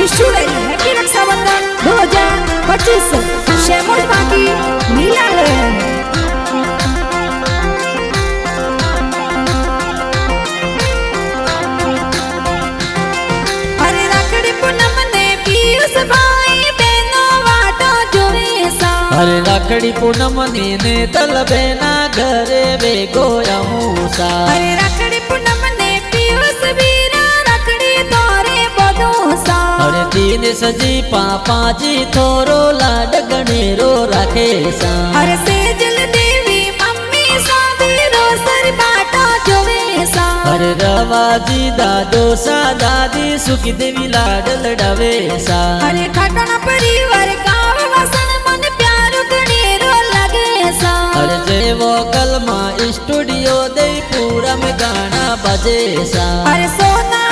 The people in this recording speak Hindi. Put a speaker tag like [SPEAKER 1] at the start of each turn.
[SPEAKER 1] निशुड़ेली हैप्पी रक्षाबंधन 2025 श्यामल बाकी नीला अरे राखड़ी पूनम ने पीयूष भाई बहनो वाटो जोवे सा
[SPEAKER 2] अरे राखड़ी पूनम ने तल बेना घरे वेगो अमूसा
[SPEAKER 1] अरे राखड़ी पूनम ने पीयूष वीरा राखड़ी तोरे बदोसा
[SPEAKER 2] अरे तीन सजी पापा जी थोरो लाड गणेरो राखे सा
[SPEAKER 1] अरे सेजल देवी मम्मी साबीरो सर बाटा जोवे सा
[SPEAKER 2] अरे रवाजी दादो सा दादी सुखी देवी लाड लड़ावे सा
[SPEAKER 1] अरे खटना परिवार गाँव वसन मन प्यार गणेरो लगे सा
[SPEAKER 2] अरे जय वोकल माँ स्टूडियो दे पूरा में गाना बजे सा
[SPEAKER 1] अरे सोना